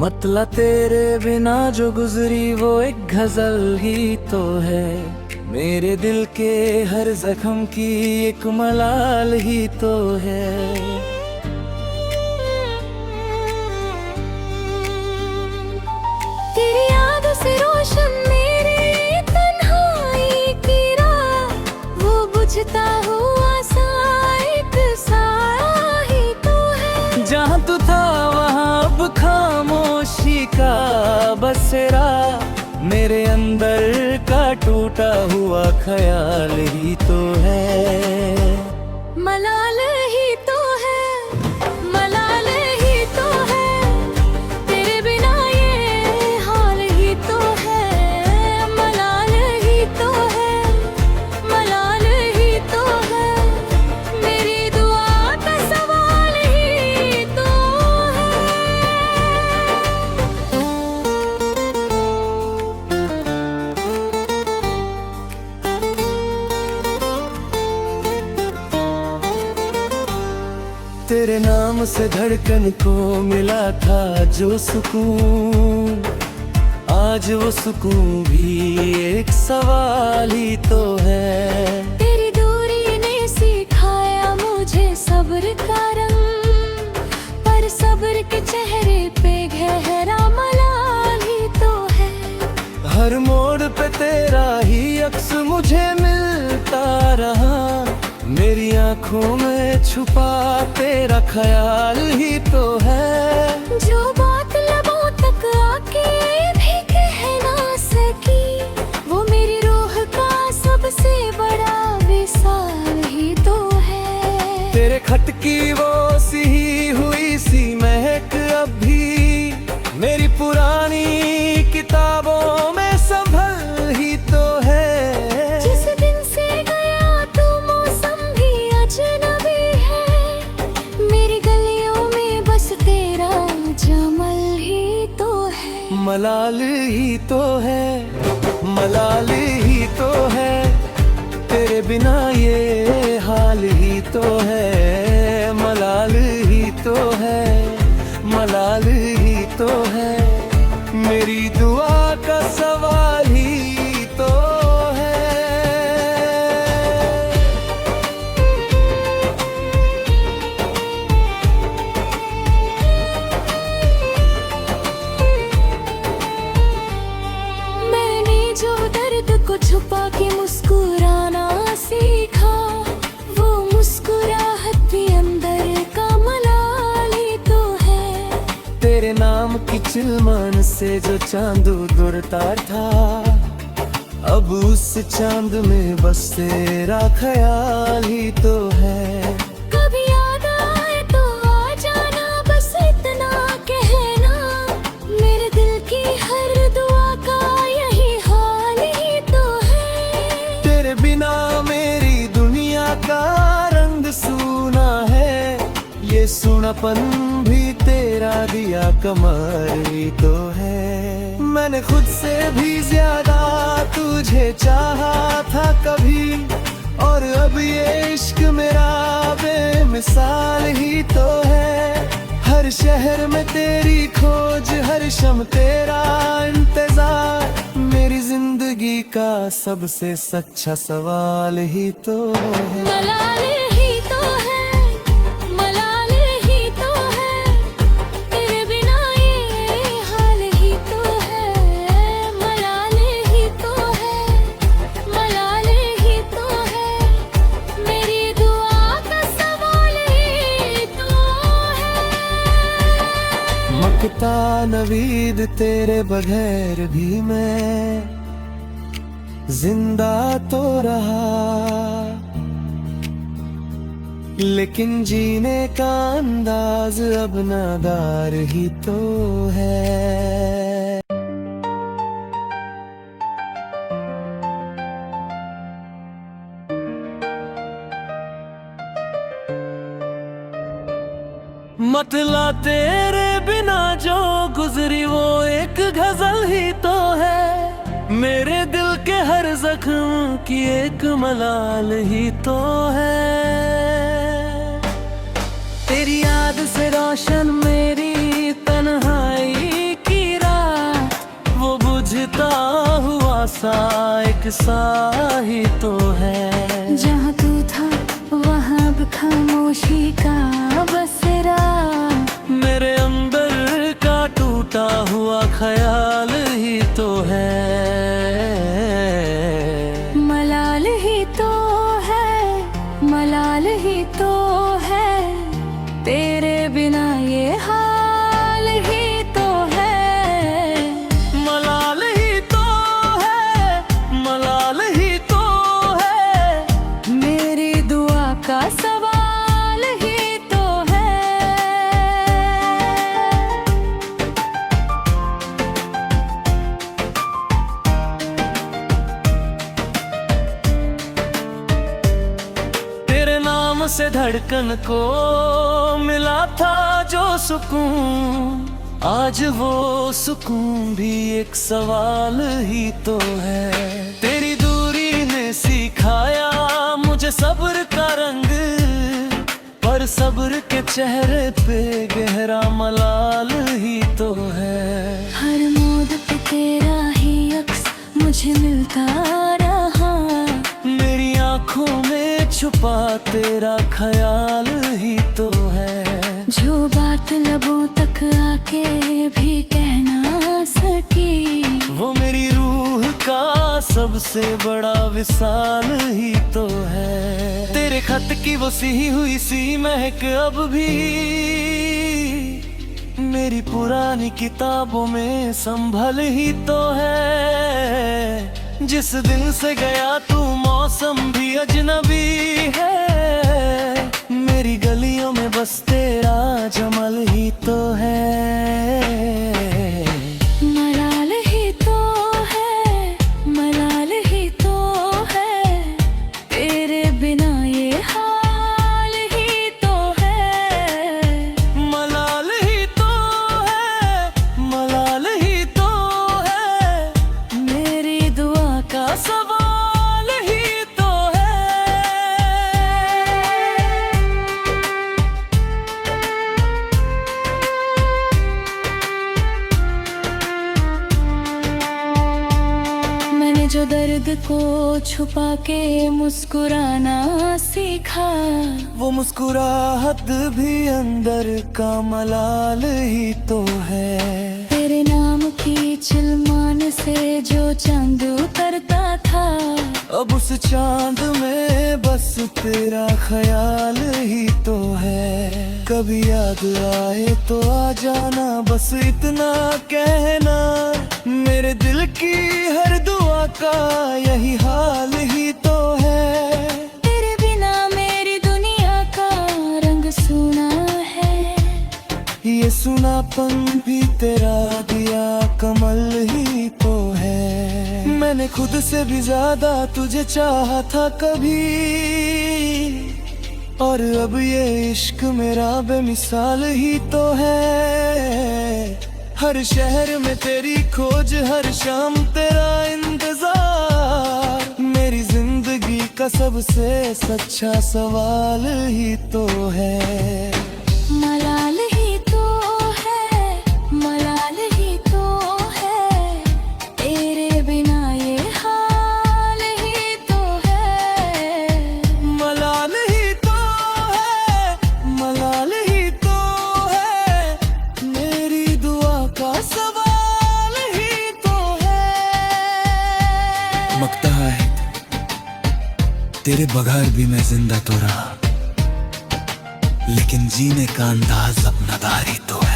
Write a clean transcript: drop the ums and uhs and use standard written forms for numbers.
मतलब तेरे बिना जो गुजरी वो एक गजल ही तो है। मेरे दिल के हर जख्म की एक मलाल ही तो है। तेरी याद से रोशन मेरी तन्हाई की राह, वो बुझता हुआ सा एक साया ही तो है। जहाँ तू था वहाँ अब खामोशी का बसेरा, मेरे अंदर का टूटा हुआ ख्याल ही तो है। मलाल ही तो है, मलाल ही तो है, तेरे बिना ये हाल ही तो है। मलाल ही तो है, मलाल ही तो है, मेरी दुआ का सवाल ही तो है। तेरे नाम से धड़कन को मिला था जो सुकून, आज वो सुकून भी एक सवाल ही तो है। तेरी दूरी ने सिखाया मुझे सब्र का रंग, पर सब्र के चेहरे पे गहरा मलाल ही तो है। हर मोड़ पे तेरा ही अक्स मुझे मिलता रहा, मेरी आंखों में छुपा तेरा ख्याल ही तो है। जो बात लबों तक आके भी कह ना सकी, वो मेरी रूह का सबसे बड़ा विशाल ही तो है। तेरे खत की वो सी हुई सी महक अब भी मेरी पुरानी किताबों में संभल ही तो है। जिस दिन से गया तू मौसम भी अजनबी है, मेरी गलियों में बस तेरा जमल ही तो है। मलाल ही तो है, मलाल ही तो है, तेरे बिना ये हाल ही तो है। मलाल ही तो है, मलाल ही तो है, मेरी दुआ का सवाल ही तो है। मैंने जो दर्द को छुपा के मुस्कुराना सीखा, वो मुस्कुराहट भी अंदर का मलाल ही तो है। तेरे नाम की चिलमन से जो चांद उड़ता था, अब उस चांद में बस तेरा ख्याल ही तो है। कभी याद आए तो आ जाना, बस इतना कहना, मेरे दिल की हर दुआ का यही हाल ही तो है। तेरे बिना मेरी दुनिया का रंग सूना है, ये सूनापन भी तेरा दिया कमर ही तो है। मैंने खुद से भी ज्यादा तुझे चाहा था कभी, और अब ये इश्क मेरा बेमिसाल ही तो है। हर शहर में तेरी खोज, हर शम तेरा इंतजार, मेरी जिंदगी का सबसे सच्चा सवाल ही तो है। मलाल ही तो है, मलाल ही तो है, तेरे बिना ये हाल ही तो है। मलाल ही तो है, मलाल ही तो है, मेरी दुआ का सवाल ही तो है। मकता नवीद तेरे बगैर भी मैं जिंदा तो रहा, लेकिन जीने का अंदाज अब नादार ही तो है। मतला तेरे बिना जो गुजरी वो एक गजल ही तो है। मेरे दिल के हर जख्म की एक मलाल ही तो है। तेरी याद से रोशन मेरी तन्हाई एक सा ही तो है। जहाँ तू था वहाँ अब खामोशी का बसेरा, मेरे अंदर का टूटा हुआ ख्याल ही तो है। मलाल ही तो है, मलाल ही तो है, तेरे बिना ये हाल ही तो है। मलाल ही तो है, मलाल ही तो है, मेरी दुआ का सवाल ही तो है। तेरे नाम से धड़कन को मिला था जो सुकून, आज वो सुकून भी एक सवाल ही तो है। तेरी दूरी ने सिखाया मुझे सब्र का रंग, पर सब्र के चेहरे पे गहरा मलाल ही तो है। हर मोड़ पे तेरा ही अक्स मुझे मिलता रहा, मेरी आंखों में छुपा तेरा ख्याल ही तो है। जो बात लबों तक आके भी कह ना सकी, वो मेरी रूह का सबसे बड़ा विशाल ही तो है। तेरे खत की वो सिही हुई सी महक अब भी मेरी पुरानी किताबों में संभल ही तो है। जिस दिन से गया तू मौसम भी अजनबी है, मेरी गलियों में बस तेरा जमल ही तो है। मलाल ही तो है, मलाल ही तो है, तेरे बिना ये हाल ही तो है। मलाल ही तो है, मलाल ही तो है, मेरी दुआ का सवाल ही तो है। मैंने जो दर्द को छुपा के मुस्कुराना सीखा, वो मुस्कुराहट भी अंदर का मलाल ही तो है। तेरे नाम की चिलमान से जो चांद उतरता था, अब उस चांद में बस तेरा ख्याल ही तो है। कभी याद आए तो आ जाना, बस इतना कहना, मेरे दिल की हर दुआ का यही हाल ही तो है। तेरे बिना मेरी दुनिया का रंग सूना है, ये सुनापन भी तेरा दिया कमल ही तो है। मैंने खुद से भी ज्यादा तुझे चाहा था कभी, और अब ये इश्क मेरा बेमिसाल ही तो है। हर शहर में तेरी खोज, हर शाम तेरा इंतजार, मेरी जिंदगी का सबसे सच्चा सवाल ही तो है। मलाल ही तो है, मलाल ही तो है, तेरे बिना ये हाल ही तो है। मलाल ही तो है, मलाल ही तो है, मेरी दुआ का सवाल ही तो है। मकता है तेरे बगैर भी मैं जिंदा तो रहा, लेकिन जीने का अंदाज अपना दारी तो है।